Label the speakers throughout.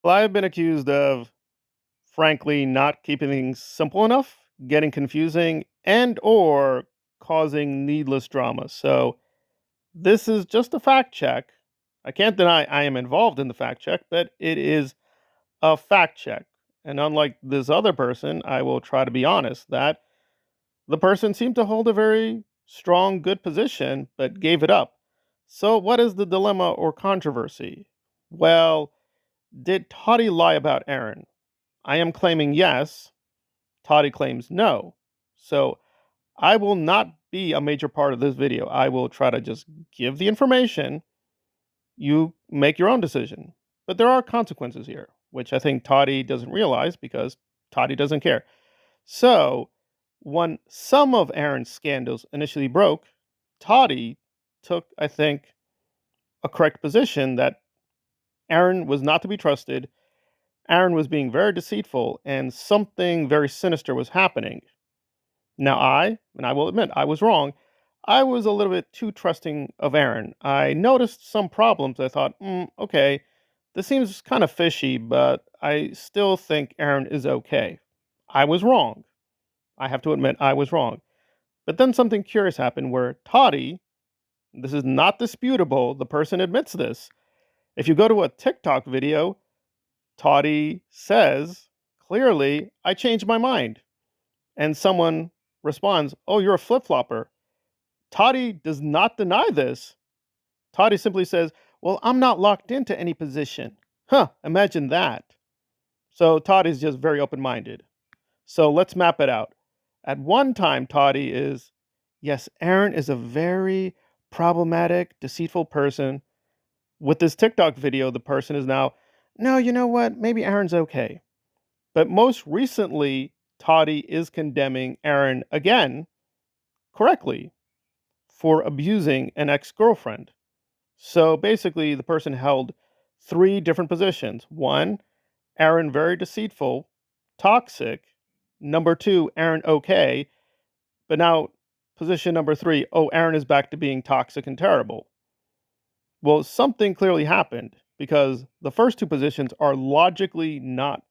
Speaker 1: Well, I've been accused of, frankly, not keeping things simple enough, getting confusing, and or causing needless drama. So this is just a fact check. I can't deny I am involved in the fact check, but it is a fact check. And unlike this other person, I will try to be honest that the person seemed to hold a very strong, good position, but gave it up. So, what is the dilemma or controversy? Well, did Toddie lie about Aaron? I am claiming yes. Toddie claims no. So, I will not be a major part of this video. I will try to just give the information. You make your own decision. But there are consequences here, which I think Toddie doesn't realize because Toddie doesn't care. So, when some of Aaron's scandals initially broke, Toddie took, I think, a correct position that Aaron was not to be trusted. Aaron was being very deceitful, and something very sinister was happening. Now, and I will admit, I was wrong. I was a little bit too trusting of Aaron. I noticed some problems. I thought, okay, this seems kind of fishy, but I still think Aaron is okay. I was wrong. I have to admit, I was wrong. But then something curious happened where Toddie, this is not disputable, the person admits this. If you go to a TikTok video, Toddie says clearly, I changed my mind. And someone responds, oh, you're a flip flopper. Toddie does not deny this. Toddie simply says, well, I'm not locked into any position. Huh, imagine that. So Toddie's just very open minded. So let's map it out. At one time, Toddie is, yes, Aaron is a very problematic, deceitful person. With this TikTok video, the person is now, no, you know what? Maybe Aaron's okay. But most recently, Toddie is condemning Aaron again, correctly, for abusing an ex girlfriend. So basically, the person held three different positions. One, Aaron very deceitful, toxic. Number two, Aaron okay. But now, position number three, oh, Aaron is back to being toxic and terrible. Well, something clearly happened because the first two positions are logically not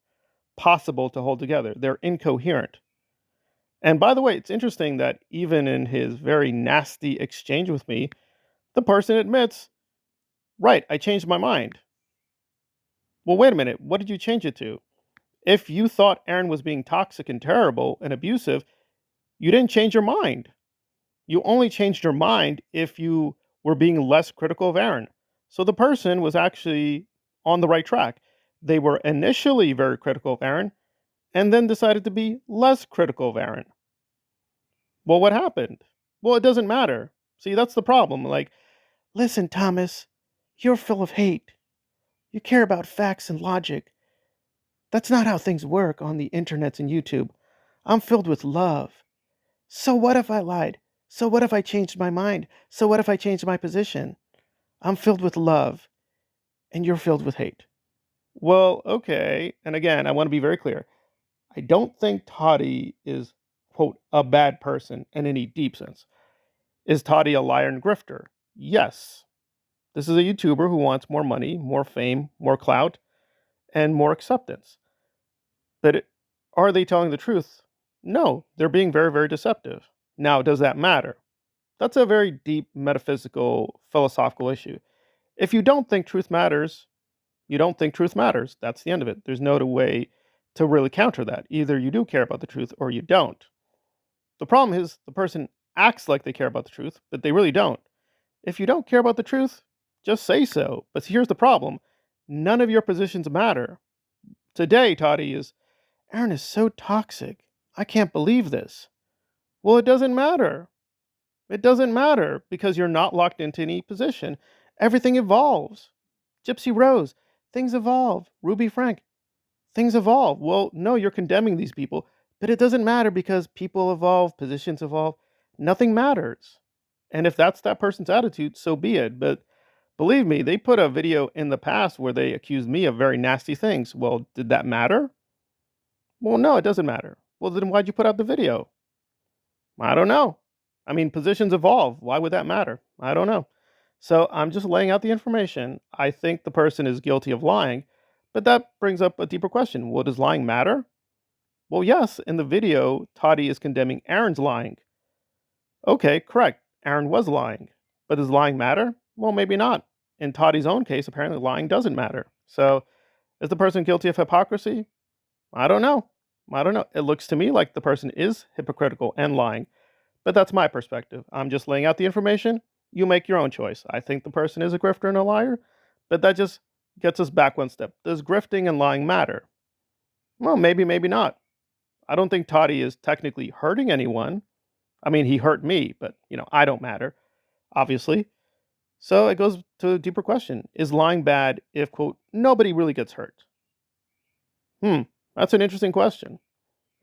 Speaker 1: possible to hold together. They're incoherent. And by the way, it's interesting that even in his very nasty exchange with me, the person admits, right, I changed my mind. Well, wait a minute. What did you change it to? If you thought Aaron was being toxic and terrible and abusive, you didn't change your mind. You only changed your mind if you were being less critical of Aaron. So the person was actually on the right track. They were initially very critical of Aaron and then decided to be less critical of Aaron. Well, what happened? Well, it doesn't matter. See, that's the problem. Like, listen, Thomas, you're full of hate. You care about facts and logic. That's not how things work on the internets and YouTube. I'm filled with love. So what if I lied? So what if I changed my mind? So what if I changed my position? I'm filled with love, and you're filled with hate. Well, okay. And again, I want to be very clear. I don't think Toddie is, quote, a bad person in any deep sense. Is Toddie a liar and grifter? Yes. This is a YouTuber who wants more money, more fame, more clout, and more acceptance. But are they telling the truth? No, they're being very, very deceptive. Now, does that matter? That's a very deep metaphysical, philosophical issue. If you don't think truth matters, you don't think truth matters. That's the end of it. There's no way to really counter that. Either you do care about the truth or you don't. The problem is the person acts like they care about the truth, but they really don't. If you don't care about the truth, just say so. But here's the problem: none of your positions matter. Today, Toddie is, Aaron is so toxic. I can't believe this. Well, it doesn't matter. It doesn't matter because you're not locked into any position. Everything evolves. Gypsy Rose, things evolve. Ruby Frank, things evolve. Well, no, you're condemning these people, but it doesn't matter because people evolve, positions evolve. Nothing matters. And if that's that person's attitude, so be it. But believe me, they put a video in the past where they accused me of very nasty things. Well, did that matter? Well, no, it doesn't matter. Well, then why'd you put out the video? I don't know. I mean, positions evolve. Why would that matter? I don't know. So I'm just laying out the information. I think the person is guilty of lying, But that brings up a deeper question. Well, does lying matter? Well, yes, in the video, Toddie is condemning Aaron's lying. Okay, correct. Aaron was lying. But does lying matter? Well, maybe not. In Toddie's own case, apparently lying doesn't matter. So, is the person guilty of hypocrisy? I don't know. I don't know. It looks to me like the person is hypocritical and lying, but that's my perspective. I'm just laying out the information. You make your own choice. I think the person is a grifter and a liar, but that just gets us back one step. Does grifting and lying matter? Well, maybe, maybe not. I don't think Toddie is technically hurting anyone. I mean, he hurt me, but I don't matter, obviously. So it goes to a deeper question. Is lying bad if, quote, nobody really gets hurt? Hmm, that's an interesting question.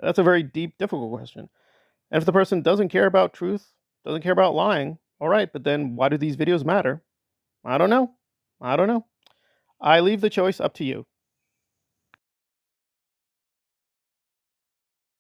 Speaker 1: That's a very deep, difficult question. And if the person doesn't care about truth, doesn't care about lying, all right, but then why do these videos matter? I don't know. I don't know. I leave the choice up to you.